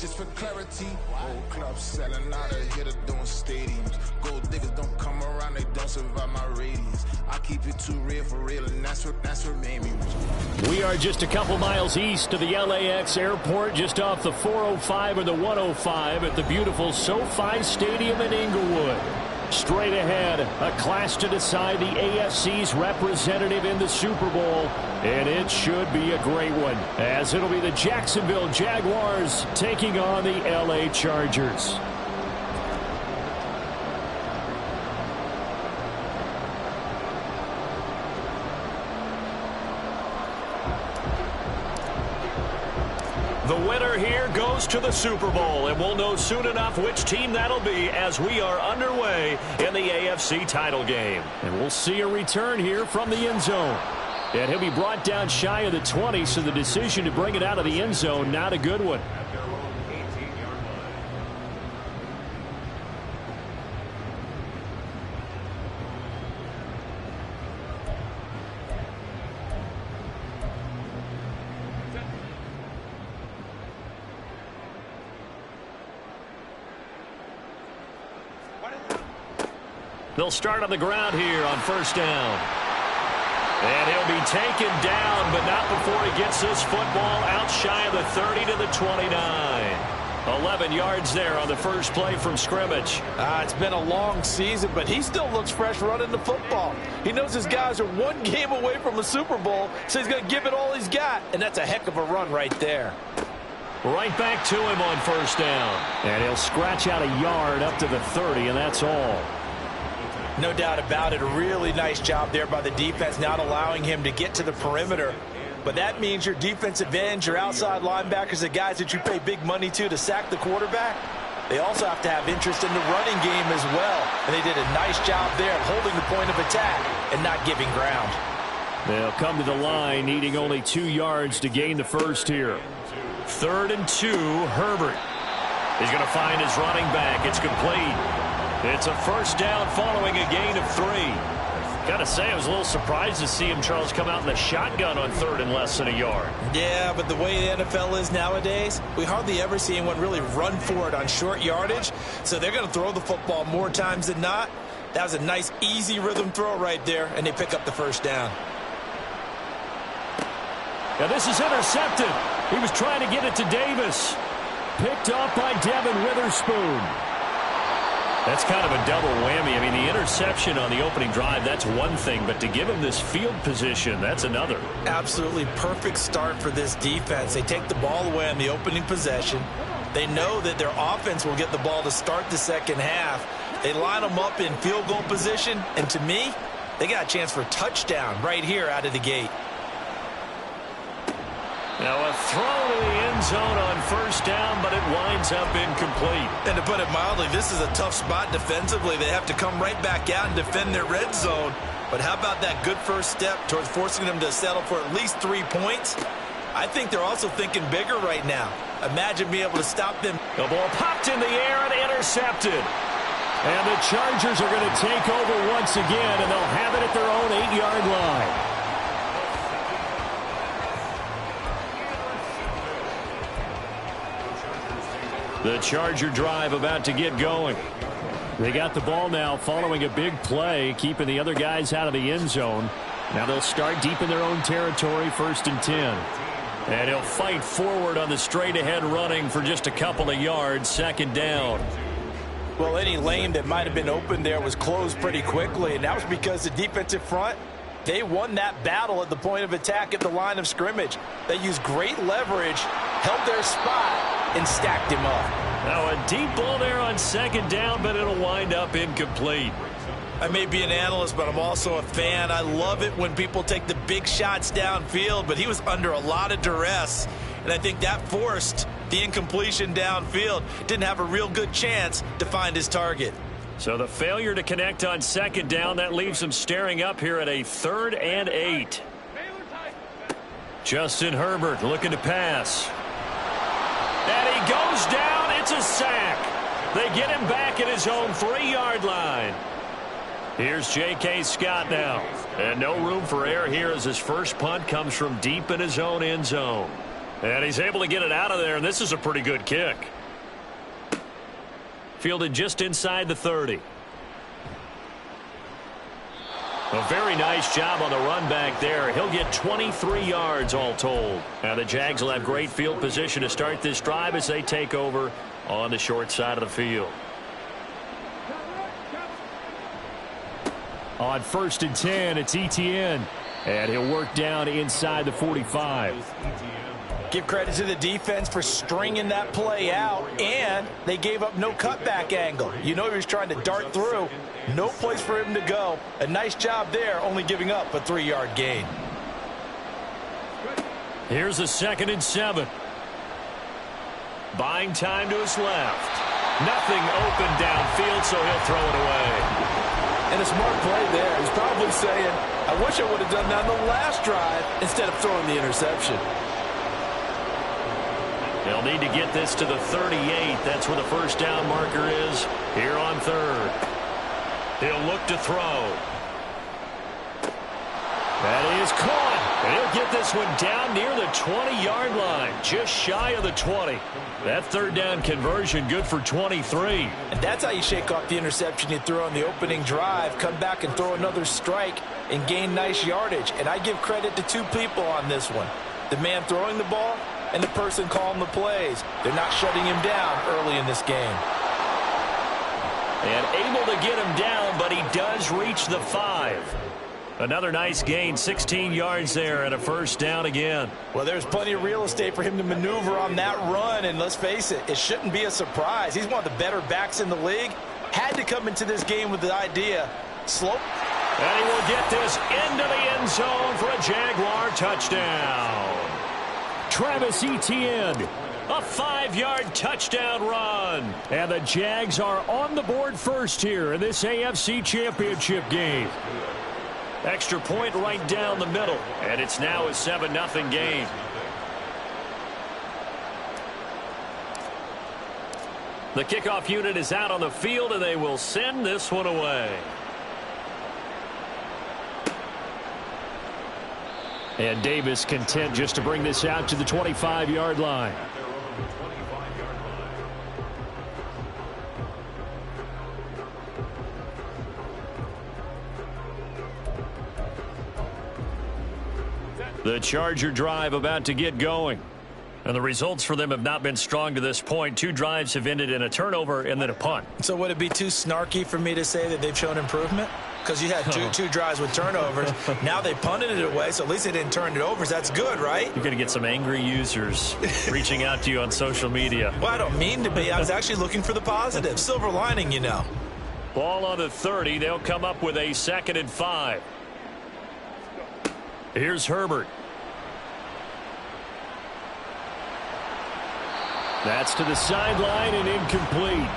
Just for clarity, old club selling out of here to doing stadiums. Gold diggers don't come around, they don't survive my radius. I keep it too real for real, and that's what made me rich. We are just a couple miles east of the LAX airport, just off the 405 or the 105 at the beautiful SoFi Stadium in Inglewood. Straight ahead, a clash to decide the AFC's representative in the Super Bowl, and it should be a great one, as it'll be the Jacksonville Jaguars taking on the LA Chargers. The winner here goes to the Super Bowl, and we'll know soon enough which team that'll be as we are underway in the AFC title game. And we'll see a return here from the end zone. And he'll be brought down shy of the 20, so the decision to bring it out of the end zone, not a good one. They'll start on the ground here on first down. And he'll be taken down, but not before he gets this football out shy of the 30 to the 29. 11 yards there on the first play from scrimmage. It's been a long season, but he still looks fresh running the football. He knows his guys are one game away from a Super Bowl, so he's going to give it all he's got. And that's a heck of a run right there. Right back to him on first down. And he'll scratch out a yard up to the 30, and that's all. No doubt about it. A really nice job there by the defense, not allowing him to get to the perimeter. But that means your defensive ends, your outside linebackers, the guys that you pay big money to sack the quarterback, they also have to have interest in the running game as well. And they did a nice job there of holding the point of attack and not giving ground. They'll come to the line, needing only 2 yards to gain the first here. 3rd and 2, Herbert. He's going to find his running back. It's complete. It's a first down following a gain of 3. Got to say, I was a little surprised to see him, Charles, come out in the shotgun on 3rd and less than a yard. Yeah, but the way the NFL is nowadays, we hardly ever see anyone really run for it on short yardage. So they're going to throw the football more times than not. That was a nice, easy rhythm throw right there, and they pick up the first down. Now this is intercepted. He was trying to get it to Davis. Picked off by Devin Witherspoon. That's kind of a double whammy. I mean, the interception on the opening drive, that's one thing, but to give him this field position, that's another. Absolutely perfect start for this defense. They take the ball away on the opening possession. They know that their offense will get the ball to start the second half. They line them up in field goal position, and to me, they got a chance for a touchdown right here out of the gate. Now a throw to the end zone on first down, but it winds up incomplete. And to put it mildly, this is a tough spot defensively. They have to come right back out and defend their red zone. But how about that good first step towards forcing them to settle for at least 3 points? I think they're also thinking bigger right now. Imagine being able to stop them. The ball popped in the air and intercepted. And the Chargers are going to take over once again, and they'll have it at their own 8-yard line. The Charger drive about to get going. They got the ball now following a big play, keeping the other guys out of the end zone. Now they'll start deep in their own territory, 1st and 10. And he'll fight forward on the straight-ahead running for just a couple of yards, 2nd down. Well, any lane that might have been open there was closed pretty quickly, and that was because the defensive front, they won that battle at the point of attack at the line of scrimmage. They used great leverage, held their spot, and stacked him up. Now a deep ball there on 2nd down, but it'll wind up incomplete. I may be an analyst, but I'm also a fan. I love it when people take the big shots downfield, but he was under a lot of duress, and I think that forced the incompletion downfield. Didn't have a real good chance to find his target. So the failure to connect on 2nd down, that leaves him staring up here at a 3rd and 8. Justin Herbert looking to pass. And he goes down. It's a sack. They get him back at his own 3-yard line. Here's J.K. Scott now. And no room for error here as his first punt comes from deep in his own end zone. And he's able to get it out of there, and this is a pretty good kick. Fielded just inside the 30. A very nice job on the run back there. He'll get 23 yards all told. Now the Jags will have great field position to start this drive as they take over on the short side of the field. On 1st and 10, it's Etienne. And he'll work down inside the 45. Give credit to the defense for stringing that play out, and they gave up no cutback angle. You know he was trying to dart through. No place for him to go. A nice job there, only giving up a 3-yard gain. Here's a 2nd and 7. Buying time to his left. Nothing open downfield, so he'll throw it away. And a smart play there. He's probably saying, I wish I would have done that on the last drive instead of throwing the interception. They'll need to get this to the 38. That's where the first down marker is here on 3rd. He'll look to throw. That is caught. And he'll get this one down near the 20-yard line, just shy of the 20. That 3rd down conversion good for 23. And that's how you shake off the interception you threw on the opening drive, come back and throw another strike and gain nice yardage. And I give credit to 2 people on this one. The man throwing the ball and the person calling the plays. They're not shutting him down early in this game. And able to get him down, but he does reach the 5. Another nice gain, 16 yards there, and a first down again. Well, there's plenty of real estate for him to maneuver on that run, and let's face it, it shouldn't be a surprise. He's one of the better backs in the league. Had to come into this game with the idea, slope. And he will get this into the end zone for a Jaguar touchdown. Travis Etienne, a 5-yard touchdown run. And the Jags are on the board first here in this AFC Championship game. Extra point right down the middle, and it's now a 7-0 game. The kickoff unit is out on the field, and they will send this one away. And Davis content just to bring this out to the 25-yard line. The Charger drive about to get going. And the results for them have not been strong to this point. 2 drives have ended in a turnover and then a punt. So would it be too snarky for me to say that they've shown improvement? Because you had two drives with turnovers. Now they punted it away, so at least they didn't turn it over. So that's good, right? You're going to get some angry users reaching out to you on social media. Well, I don't mean to be. I was actually looking for the positive. Silver lining, you know. Ball on the 30. They'll come up with a 2nd and 5. Here's Herbert. That's to the sideline and incomplete.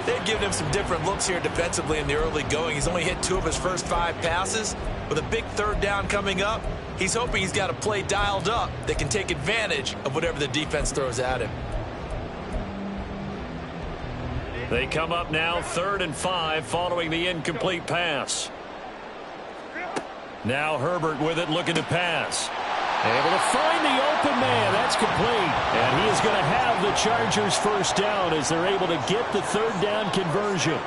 They've given him some different looks here defensively in the early going. He's only hit 2 of his first 5 passes. With a big 3rd down coming up, he's hoping he's got a play dialed up that can take advantage of whatever the defense throws at him. They come up now 3rd and 5 following the incomplete pass. Now Herbert with it, looking to pass. Able to find the open man. That's complete. And he is going to have the Chargers first down as they're able to get the 3rd down conversion.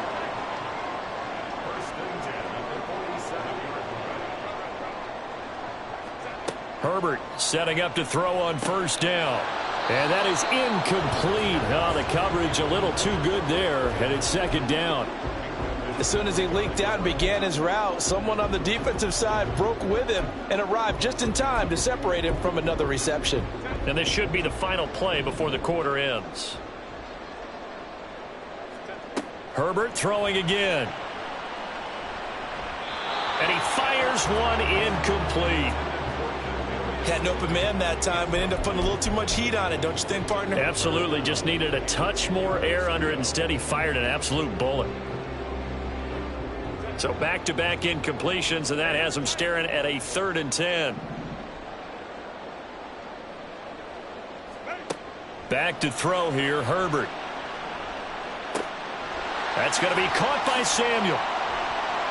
Herbert setting up to throw on first down. And that is incomplete. Oh, the coverage a little too good there. And it's 2nd down. As soon as he leaked out and began his route, someone on the defensive side broke with him and arrived just in time to separate him from another reception. And this should be the final play before the quarter ends. Herbert throwing again. And he fires one incomplete. Had an open man that time, but ended up putting a little too much heat on it, don't you think, partner? Absolutely. Just needed a touch more air under it. Instead, he fired an absolute bullet. So back-to-back incompletions, and that has him staring at a 3rd and 10. Back to throw here, Herbert. That's going to be caught by Samuel.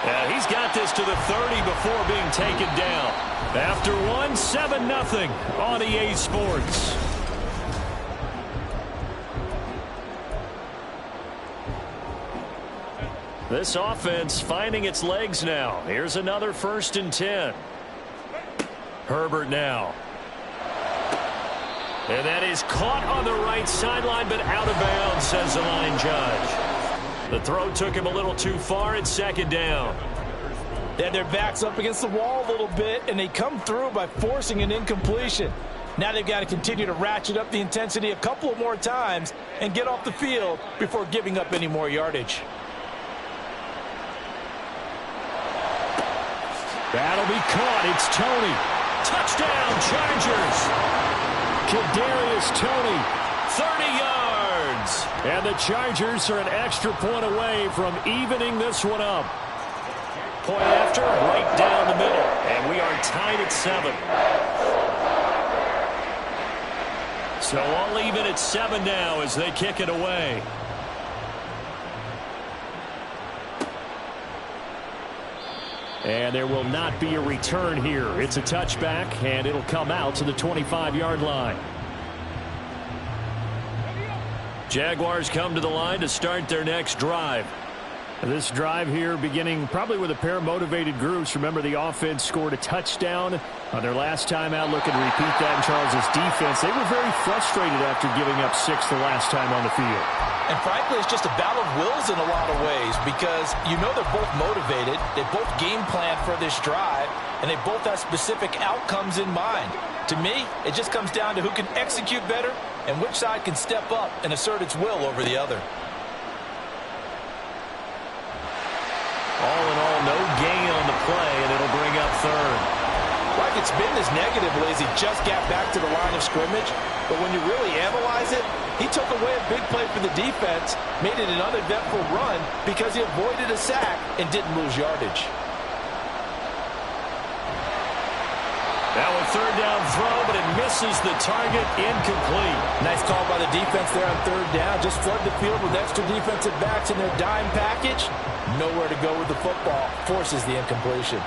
And he's got this to the 30 before being taken down. After one, 7-0 on EA Sports. This offense finding its legs now. Here's another 1st and 10. Herbert now. And that is caught on the right sideline, but out of bounds, says the line judge. The throw took him a little too far. It's 2nd down. They had their backs up against the wall a little bit, and they come through by forcing an incompletion. Now they've got to continue to ratchet up the intensity a couple of more times and get off the field before giving up any more yardage. That'll be caught. It's Toney. Touchdown, Chargers. Kadarius Toney, 30 yards. And the Chargers are an extra point away from evening this one up. Point after, right down the middle. And we are tied at 7. So all even at 7 now as they kick it away. And there will not be a return here. It's a touchback, and it'll come out to the 25-yard line. Jaguars come to the line to start their next drive. This drive here beginning probably with a pair of motivated groups. Remember, the offense scored a touchdown on their last time out. Looking to repeat that in Charles' defense. They were very frustrated after giving up 6 the last time on the field. And frankly, it's just a battle of wills in a lot of ways because you know they're both motivated. They both game plan for this drive, and they both have specific outcomes in mind. To me, it just comes down to who can execute better and which side can step up and assert its will over the other. All in all, no gain on the play, and it'll bring up 3rd. Like it's been as negatively as he just got back to the line of scrimmage, but when you really analyze it, he took away a big play for the defense, made it an uneventful run because he avoided a sack and didn't lose yardage. Now a 3rd down throw, but it misses the target, incomplete. Nice call by the defense there on 3rd down. Just flood the field with extra defensive backs in their dime package. Nowhere to go with the football. Forces the incompletion.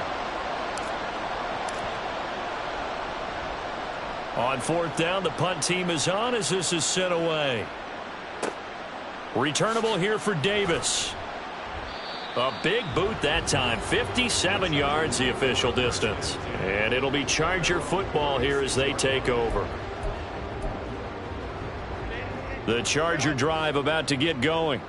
On 4th down, the punt team is on as this is sent away. Returnable here for Davis. A big boot that time. 57 yards the official distance. And it'll be Charger football here as they take over. The Charger drive about to get going.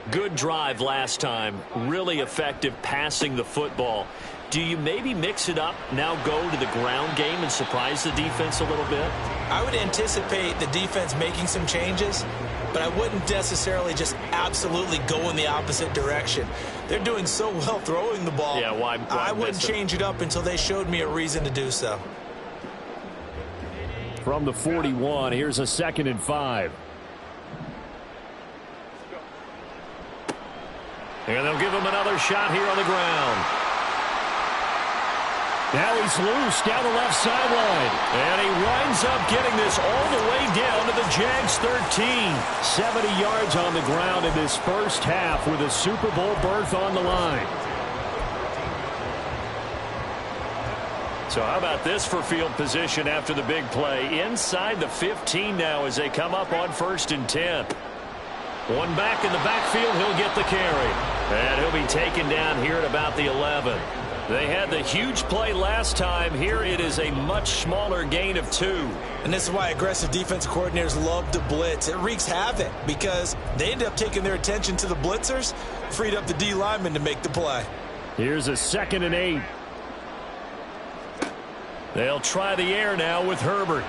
Good drive last time. Really effective passing the football. Do you maybe mix it up, now go to the ground game and surprise the defense a little bit? I would anticipate the defense making some changes, but I wouldn't necessarily just absolutely go in the opposite direction. They're doing so well throwing the ball. Yeah, why I wouldn't change it up until they showed me a reason to do so. From the 41, here's a 2nd and 5. And they'll give him another shot here on the ground. Now he's loose down the left sideline. And he winds up getting this all the way down to the Jags 13. 70 yards on the ground in this first half with a Super Bowl berth on the line. So how about this for field position after the big play? Inside the 15 now as they come up on 1st and 10. One back in the backfield, he'll get the carry. And he'll be taken down here at about the 11. They had the huge play last time. Here it is a much smaller gain of 2. And this is why aggressive defensive coordinators love to blitz. It wreaks havoc because they end up taking their attention to the blitzers, freed up the D lineman to make the play. Here's a 2nd and 8. They'll try the air now with Herbert.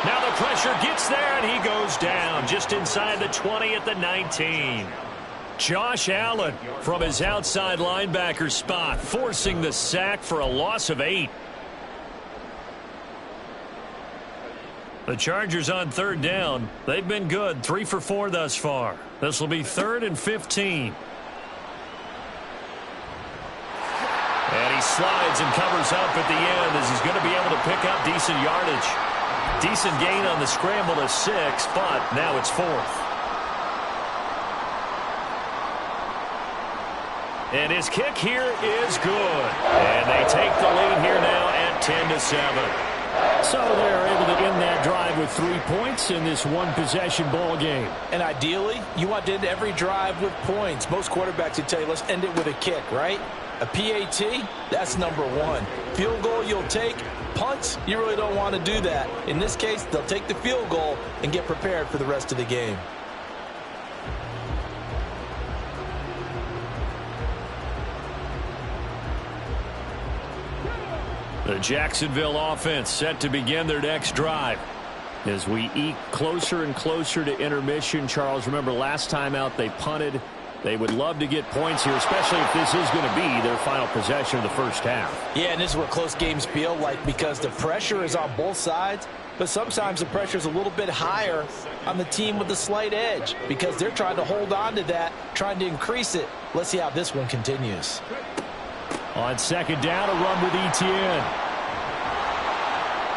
Now the pressure gets there, and he goes down just inside the 20 at the 19. Josh Allen from his outside linebacker spot, forcing the sack for a loss of 8. The Chargers on 3rd down. They've been good, 3 for 4 thus far. This will be 3rd and 15. And he slides and covers up at the end as he's going to be able to pick up decent yardage. Decent gain on the scramble to 6, but now it's 4th. And his kick here is good. And they take the lead here now at 10-7. So they're able to end that drive with 3 points in this one-possession ball game. And ideally, you want to end every drive with points. Most quarterbacks would tell you, let's end it with a kick, right? A PAT, that's number one. Field goal you'll take. Punts, you really don't want to do that. In this case, they'll take the field goal and get prepared for the rest of the game. The Jacksonville offense set to begin their next drive. As we eke closer and closer to intermission, Charles, remember last time out they punted. They would love to get points here, especially if this is going to be their final possession of the first half. Yeah, and this is where close games feel like, because the pressure is on both sides, but sometimes the pressure is a little bit higher on the team with the slight edge because they're trying to hold on to that, trying to increase it. Let's see how this one continues. On second down, a run with Etienne.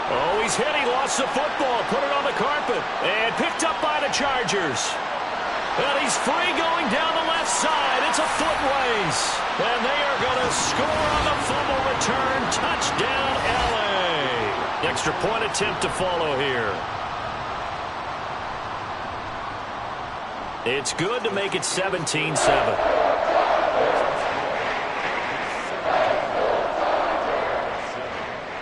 Oh, he's hit. He lost the football. Put it on the carpet. And picked up by the Chargers. And he's free going down the left side. It's a foot race. And they are going to score on the fumble return. Touchdown, L.A. Extra point attempt to follow here. It's good to make it 17-7.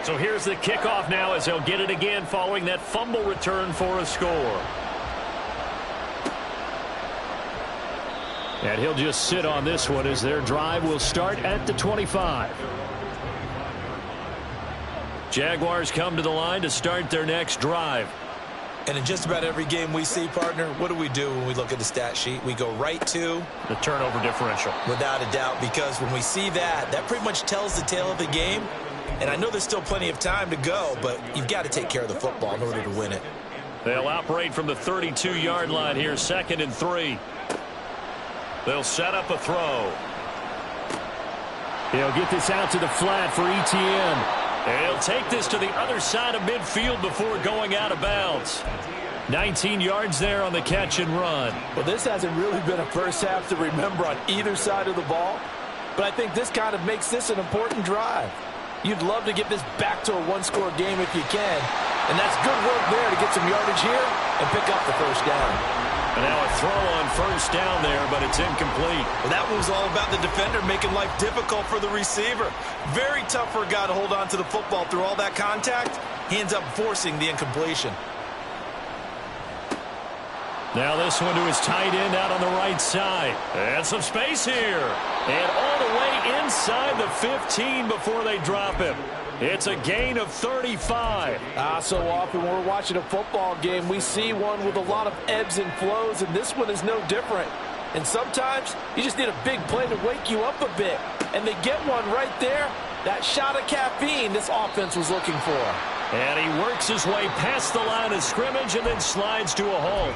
So here's the kickoff now as they'll get it again following that fumble return for a score. And he'll just sit on this one as their drive will start at the 25. Jaguars come to the line to start their next drive. And in just about every game we see, partner, what do we do when we look at the stat sheet? We go right to the turnover differential. Without a doubt, because when we see that, that pretty much tells the tale of the game. And I know there's still plenty of time to go, but you've got to take care of the football in order to win it. They'll operate from the 32-yard line here, 2nd and 3. They'll set up a throw. He'll get this out to the flat for Etienne. And he'll take this to the other side of midfield before going out of bounds. 19 yards there on the catch and run. Well, this hasn't really been a first half to remember on either side of the ball, but I think this kind of makes this an important drive. You'd love to get this back to a one-score game if you can. And that's good work there to get some yardage here and pick up the first down. And now a throw on first down there, but it's incomplete. Well, that was all about the defender making life difficult for the receiver. Very tough for a guy to hold on to the football through all that contact. He ends up forcing the incompletion. Now this one to his tight end out on the right side. And some space here. And all the way inside the 15 before they drop him. It's a gain of 35. So often when we're watching a football game, we see one with a lot of ebbs and flows, and this one is no different. And sometimes you just need a big play to wake you up a bit. And they get one right there. That shot of caffeine this offense was looking for. And he works his way past the line of scrimmage and then slides to a halt.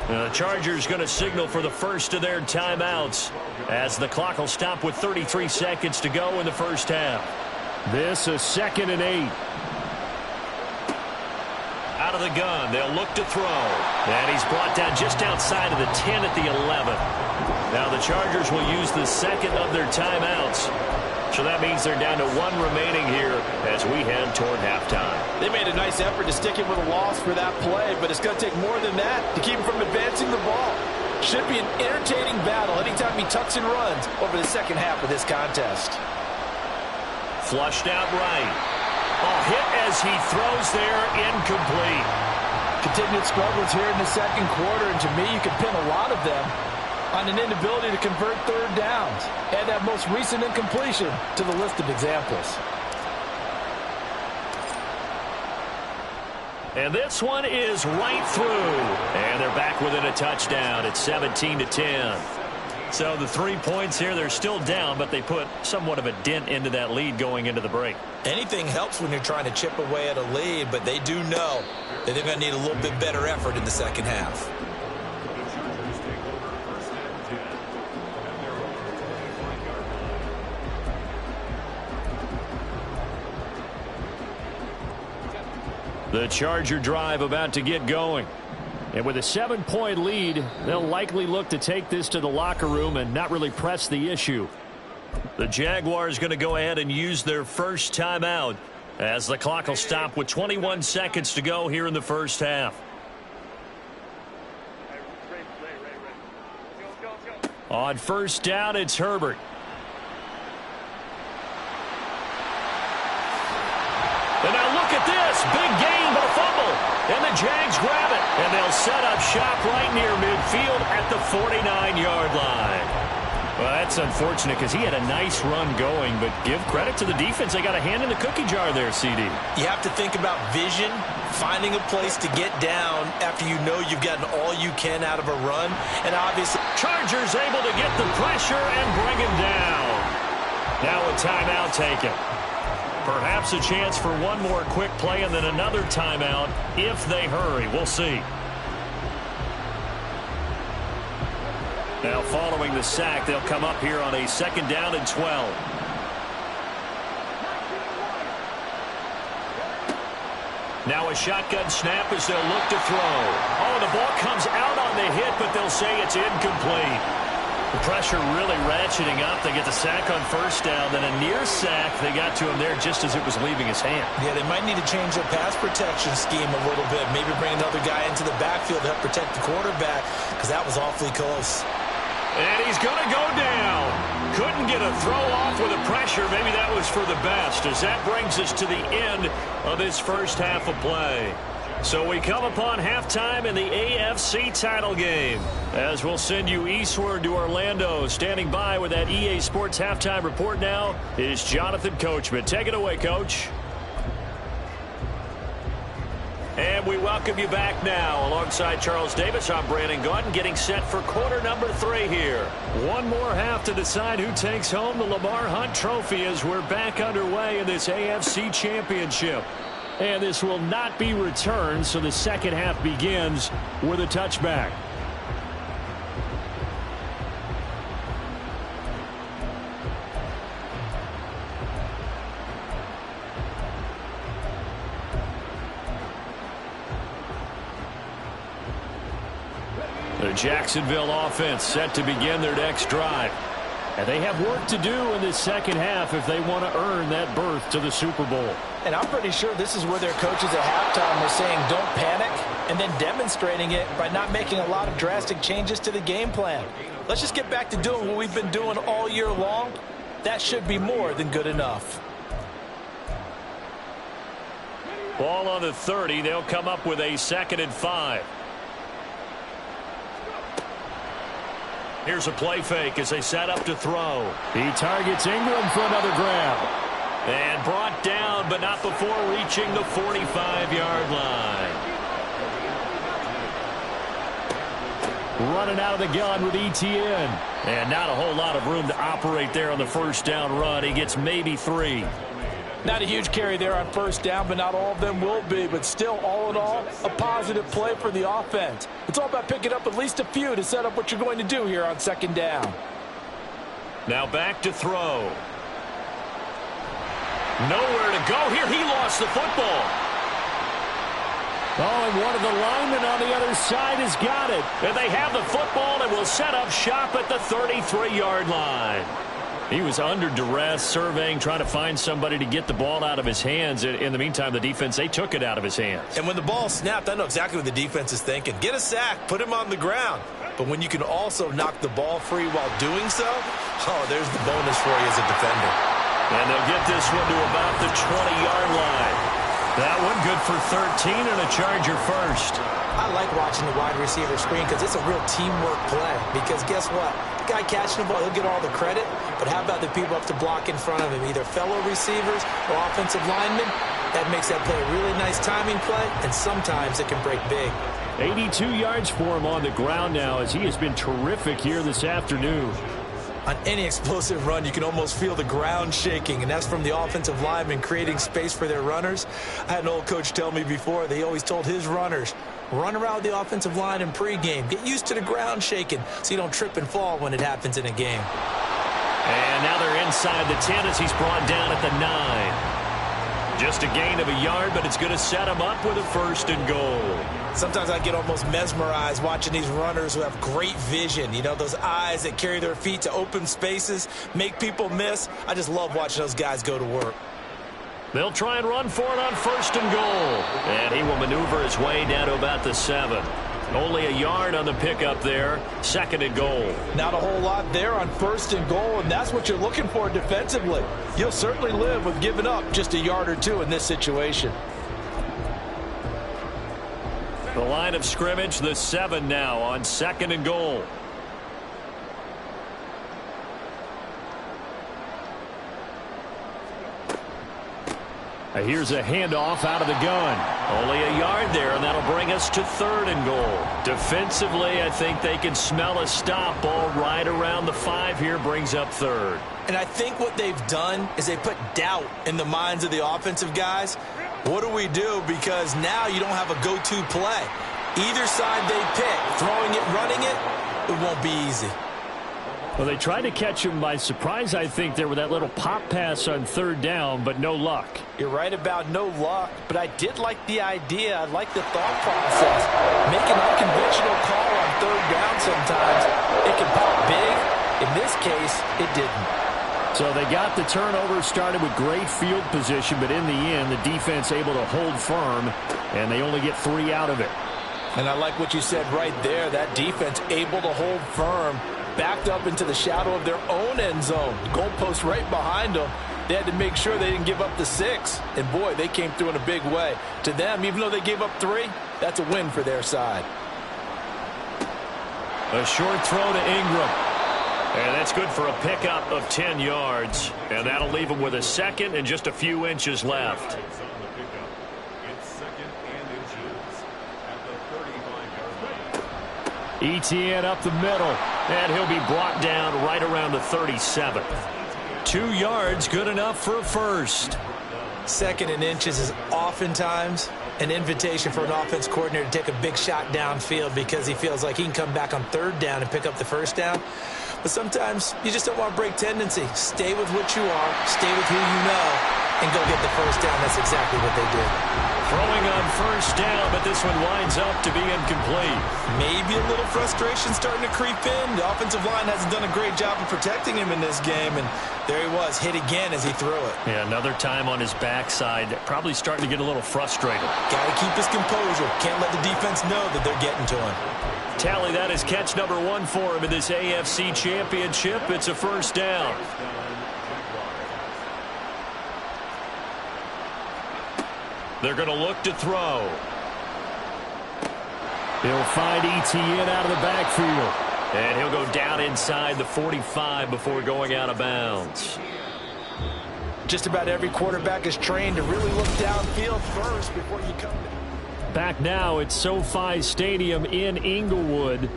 The Chargers going to signal for the first of their timeouts as the clock will stop with 33 seconds to go in the first half. This is 2nd and 8. Out of the gun, they'll look to throw. And he's brought down just outside of the 10 at the 11. Now the Chargers will use the second of their timeouts. So that means they're down to 1 remaining here as we head toward halftime. They made a nice effort to stick him with a loss for that play, but it's going to take more than that to keep him from advancing the ball. Should be an entertaining battle anytime he tucks and runs over the second half of this contest. Flushed out right. Hit as he throws there, incomplete. Continued struggles here in the second quarter, and to me, you can pin a lot of them on an inability to convert third downs. Add that most recent incompletion to the list of examples. And this one is right through. And they're back within a touchdown. It's 17-10. So the 3 points here, they're still down, but they put somewhat of a dent into that lead going into the break. Anything helps when you're trying to chip away at a lead, but they do know that they're going to need a little bit better effort in the second half. The Charger drive about to get going. And with a 7-point lead, they'll likely look to take this to the locker room and not really press the issue. The Jaguars going to go ahead and use their first timeout as the clock will stop with 21 seconds to go here in the first half. On first down, it's Herbert. And now look at this. Big gain, but a fumble. And the Jags grab it. And they'll set up shop right near midfield at the 49-yard line. Well, that's unfortunate because he had a nice run going, but give credit to the defense. They got a hand in the cookie jar there, CD. You have to think about vision, finding a place to get down after you know you've gotten all you can out of a run. And obviously, Chargers able to get the pressure and bring him down. Now a timeout taken. Perhaps a chance for one more quick play and then another timeout if they hurry. We'll see. Now following the sack, they'll come up here on a 2nd down and 12. Now a shotgun snap as they'll look to throw. Oh, the ball comes out on the hit, but they'll say it's incomplete. The pressure really ratcheting up. They get the sack on first down, then a near sack. They got to him there just as it was leaving his hand. Yeah, they might need to change their pass protection scheme a little bit. Maybe bring another guy into the backfield to help protect the quarterback because that was awfully close. And he's going to go down. Couldn't get a throw off with the pressure. Maybe that was for the best as that brings us to the end of this first half of play. So we come upon halftime in the AFC title game as we'll send you eastward to Orlando. Standing by with that EA Sports halftime report now is Jonathan Coachman. Take it away, Coach. And we welcome you back now. Alongside Charles Davis, I'm Brandon Gaudin getting set for quarter number 3 here. One more half to decide who takes home the Lamar Hunt Trophy as we're back underway in this AFC Championship. And this will not be returned, so the second half begins with a touchback. The Jacksonville offense set to begin their next drive. And they have work to do in this second half if they want to earn that berth to the Super Bowl. And I'm pretty sure this is where their coaches at halftime were saying don't panic and then demonstrating it by not making a lot of drastic changes to the game plan. Let's just get back to doing what we've been doing all year long. That should be more than good enough. Ball on the 30. They'll come up with a 2nd and 5. Here's a play fake as they set up to throw. He targets Ingram for another grab. And brought down, but not before reaching the 45-yard line. Running out of the gun with Etienne. And not a whole lot of room to operate there on the first down run. He gets maybe 3. Not a huge carry there on first down, but not all of them will be. But still, all in all, a positive play for the offense. It's all about picking up at least a few to set up what you're going to do here on 2nd down. Now back to throw. Nowhere to go here. He lost the football. Oh, and one of the linemen on the other side has got it. And they have the football and will set up shop at the 33-yard line. He was under duress, surveying, trying to find somebody to get the ball out of his hands. In the meantime, the defense, they took it out of his hands. And when the ball snapped, I know exactly what the defense is thinking. Get a sack, put him on the ground. But when you can also knock the ball free while doing so, oh, there's the bonus for you as a defender. And they'll get this one to about the 20-yard line. That one good for 13 and a Charger first. I like watching the wide receiver screen because it's a real teamwork play. Because guess what? The guy catching the ball, he'll get all the credit. But how about the people up to block in front of him, either fellow receivers or offensive linemen? That makes that play a really nice timing play, and sometimes it can break big. 82 yards for him on the ground now as he has been terrific here this afternoon. On any explosive run, you can almost feel the ground shaking, and that's from the offensive linemen creating space for their runners. I had an old coach tell me before, they always told his runners, run around the offensive line in pregame. Get used to the ground shaking so you don't trip and fall when it happens in a game. And now they're inside the 10 as he's brought down at the 9. Just a gain of a yard, but it's going to set him up with a 1st and goal. Sometimes I get almost mesmerized watching these runners who have great vision. You know, those eyes that carry their feet to open spaces, make people miss. I just love watching those guys go to work. They'll try and run for it on 1st and goal. And he will maneuver his way down to about the 7. Only a yard on the pickup there. 2nd and goal. Not a whole lot there on 1st and goal, and that's what you're looking for defensively. You'll certainly live with giving up just a yard or two in this situation. The line of scrimmage, the 7 now on 2nd and goal. Here's a handoff out of the gun. Only a yard there, and that'll bring us to 3rd and goal. Defensively, I think they can smell a stop. Ball right around the 5 here, brings up 3rd. And I think what they've done is they put doubt in the minds of the offensive guys. What do we do? Because now you don't have a go-to play. Either side they pick, throwing it, running it, it won't be easy. Well, they tried to catch him by surprise, I think, there with that little pop pass on 3rd down, but no luck. You're right about no luck, but I did like the idea. I like the thought process. Make an unconventional call on 3rd down sometimes. It can pop big. In this case, it didn't. So they got the turnover, started with great field position, but in the end, the defense able to hold firm, and they only get 3 out of it. And I like what you said right there. That defense able to hold firm. Backed up into the shadow of their own end zone. Goalpost right behind them. They had to make sure they didn't give up the 6. And, boy, they came through in a big way. To them, even though they gave up 3, that's a win for their side. A short throw to Ingram. And that's good for a pickup of 10 yards. And that'll leave them with a 2nd and just a few inches left. Etienne up the middle, and he'll be brought down right around the 37th. 2 yards, good enough for a first. 2nd and inches is oftentimes an invitation for an offense coordinator to take a big shot downfield because he feels like he can come back on 3rd down and pick up the 1st down. But sometimes you just don't want to break tendency. Stay with what you are, stay with who you know, and go get the 1st down. That's exactly what they did. Throwing on 1st down, but this one winds up to be incomplete. Maybe a little frustration starting to creep in. The offensive line hasn't done a great job of protecting him in this game, and there he was, hit again as he threw it. Yeah, another time on his backside, probably starting to get a little frustrated. Got to keep his composure. Can't let the defense know that they're getting to him. Tally, that is catch number 1 for him in this AFC Championship. It's a 1st down. They're going to look to throw. He'll find Etienne out of the backfield. And he'll go down inside the 45 before going out of bounds. Just about every quarterback is trained to really look downfield first before you come. Back now at SoFi Stadium in Inglewood.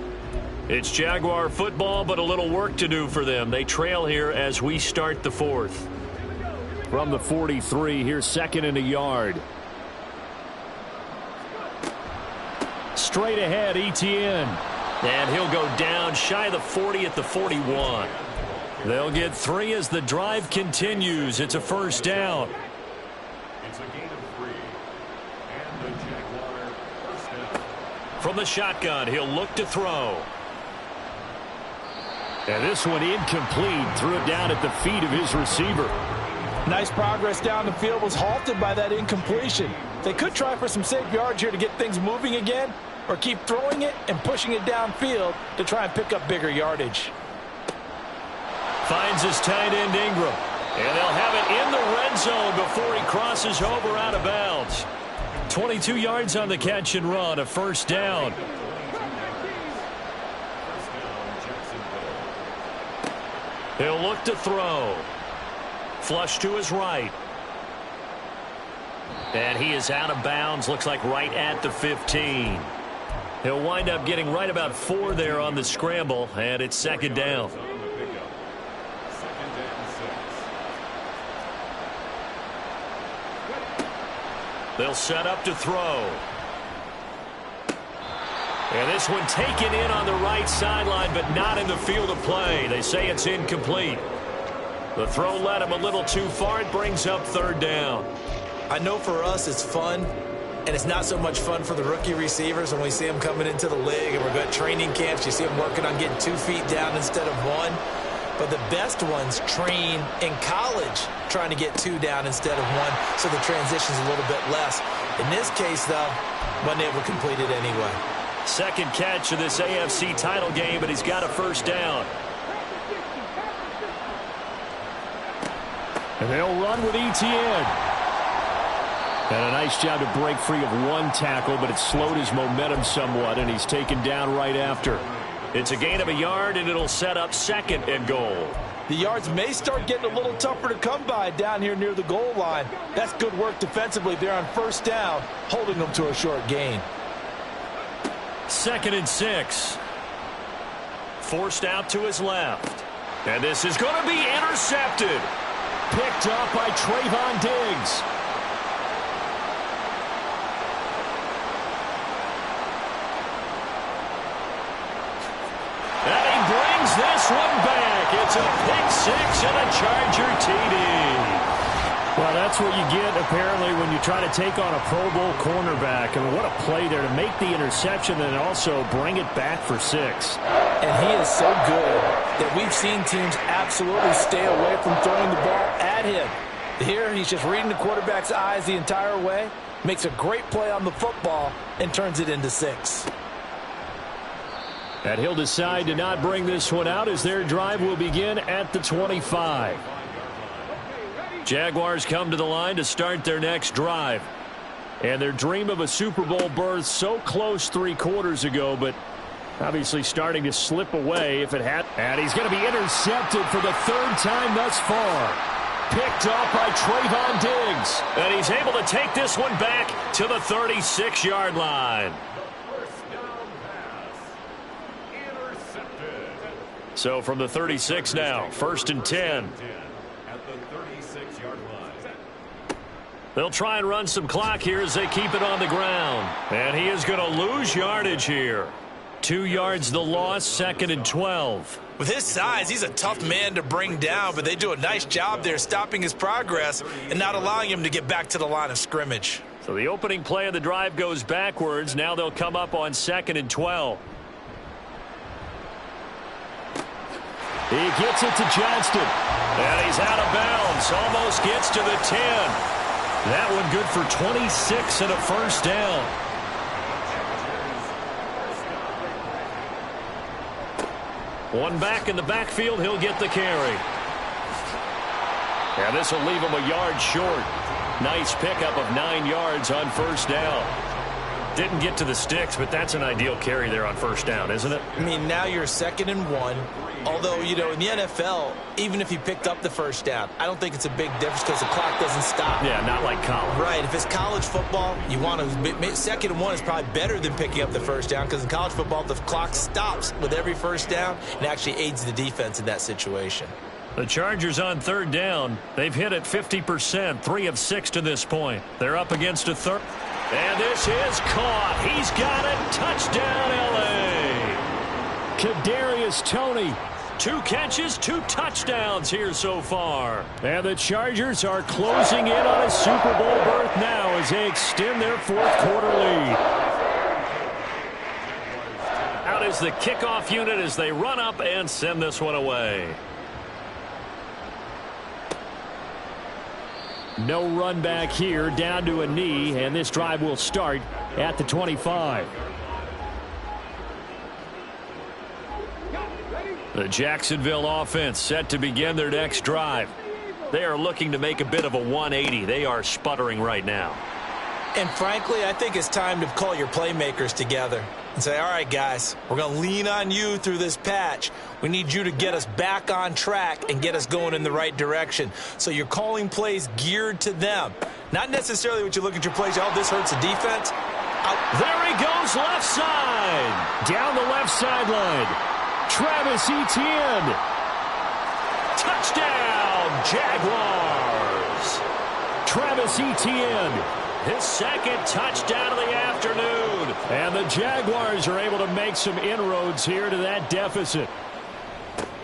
It's Jaguar football, but a little work to do for them. They trail here as we start the 4th. From the 43, here's 2nd and a yard. Straight ahead, Etienne. And he'll go down shy of the 40 at the 41. They'll get 3 as the drive continues. It's a 1st down. It's a gain of 3. And the Jaguar 1st down. From the shotgun, he'll look to throw. And this one incomplete. Threw it down at the feet of his receiver. Nice progress down the field, was halted by that incompletion. They could try for some safe yards here to get things moving again, or keep throwing it and pushing it downfield to try and pick up bigger yardage. Finds his tight end Ingram. And they'll have it in the red zone before he crosses over out of bounds. 22 yards on the catch and run, a 1st down. He'll look to throw. Flush to his right. And he is out of bounds, looks like right at the 15. He'll wind up getting right about 4 there on the scramble, and it's 2nd down. They'll set up to throw. And this one taken in on the right sideline, but not in the field of play. They say it's incomplete. The throw led him a little too far. It brings up 3rd down. I know for us it's fun, and it's not so much fun for the rookie receivers when we see them coming into the league and we're at training camps. You see them working on getting 2 feet down instead of 1. but the best ones train in college trying to get 2 down instead of 1, so the transition's a little bit less. In this case, though, wasn't able to complete it anyway. Second catch of this AFC title game, and he's got a first down. And they'll run with Etienne. And a nice job to break free of 1 tackle, but it slowed his momentum somewhat, and he's taken down right after. It's a gain of a yard, and it'll set up 2nd and goal. The yards may start getting a little tougher to come by down here near the goal line. That's good work defensively there on first down, holding them to a short gain. 2nd and 6. Forced out to his left. And this is going to be intercepted. Picked up by Trayvon Diggs. And he brings this one back. It's a pick-6 and a Charger TD. Well, that's what you get, apparently, when you try to take on a Pro Bowl cornerback. I mean, what a play there to make the interception and also bring it back for 6. And he is so good that we've seen teams absolutely stay away from throwing the ball at him. Here, he's just reading the quarterback's eyes the entire way, makes a great play on the football, and turns it into 6. And he'll decide to not bring this one out as their drive will begin at the 25. Jaguars come to the line to start their next drive. And their dream of a Super Bowl berth so close 3 quarters ago, but obviously starting to slip away if it had. And he's going to be intercepted for the 3rd time thus far. Picked up by Trayvon Diggs. And he's able to take this one back to the 36-yard line. So from the 36 now, 1st and 10. They'll try and run some clock here as they keep it on the ground. And he is going to lose yardage here. 2 yards the loss, 2nd and 12. With his size, he's a tough man to bring down, but they do a nice job there stopping his progress and not allowing him to get back to the line of scrimmage. So the opening play of the drive goes backwards. Now they'll come up on 2nd and 12. He gets it to Johnston. And he's out of bounds. Almost gets to the 10. That one good for 26 and a first down. One back in the backfield. He'll get the carry. And this will leave him a yard short. Nice pickup of 9 yards on first down. Didn't get to the sticks, but that's an ideal carry there on first down, isn't it? I mean, now you're 2nd and 1. Although, you know, in the NFL, even if he picked up the first down, I don't think it's a big difference because the clock doesn't stop. Yeah, not like college. Right. If it's college football, you want to 2nd and 1 is probably better than picking up the first down because in college football, the clock stops with every first down and actually aids the defense in that situation. The Chargers on 3rd down. They've hit it 50%, 3 of 6 to this point. They're up against a 3rd. And this is caught. He's got it. Touchdown, L.A. Kadarius Toney. 2 catches, 2 touchdowns here so far. And the Chargers are closing in on a Super Bowl berth now as they extend their 4th quarter lead. Out is the kickoff unit as they run up and send this one away. No run back here, down to a knee, and this drive will start at the 25. The Jacksonville offense set to begin their next drive. They are looking to make a bit of a 180. They are sputtering right now. And frankly, I think it's time to call your playmakers together and say, all right, guys, we're going to lean on you through this patch. We need you to get us back on track and get us going in the right direction. So you're calling plays geared to them. Not necessarily what you look at your plays, oh, this hurts the defense. There he goes, left side. Down the left sideline. Travis Etienne. Touchdown, Jaguars. Travis Etienne. His 2nd touchdown of the afternoon. And the Jaguars are able to make some inroads here to that deficit.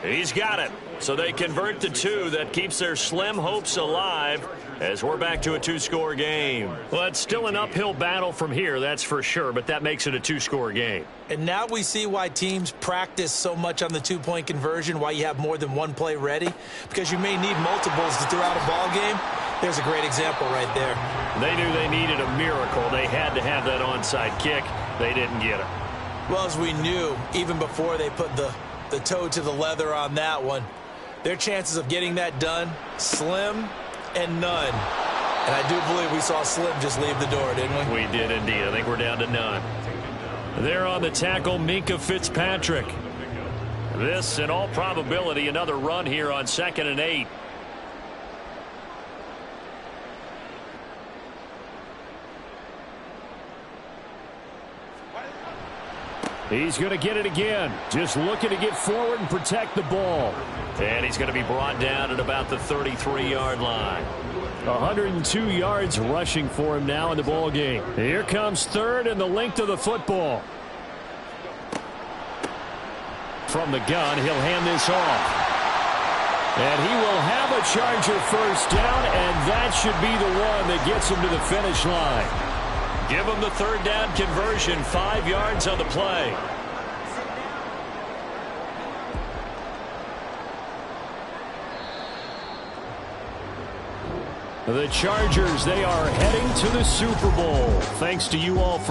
He's got it. So they convert the 2. That keeps their slim hopes alive. as we're back to a two-score game. Well, it's still an uphill battle from here, that's for sure, but that makes it a two-score game. And now we see why teams practice so much on the two-point conversion, why you have more than one play ready, because you may need multiples to throw out a ball game. There's a great example right there. They knew they needed a miracle. They had to have that onside kick. They didn't get it. Well, as we knew, even before they put the toe to the leather on that one, their chances of getting that done, slim and none. And I do believe we saw Slim just leave the door, didn't we? We did indeed. I think we're down to none. There on the tackle, Minkah Fitzpatrick. This, in all probability, another run here on 2nd and 8. He's going to get it again. Just looking to get forward and protect the ball. And he's going to be brought down at about the 33-yard line. 102 yards rushing for him now in the ball game. Here comes 3rd and the length of the football. From the gun, he'll hand this off. And he will have a Charger first down, and that should be the one that gets him to the finish line. Give him the 3rd down conversion, 5 yards on the play. The Chargers, they are heading to the Super Bowl. Thanks to you all for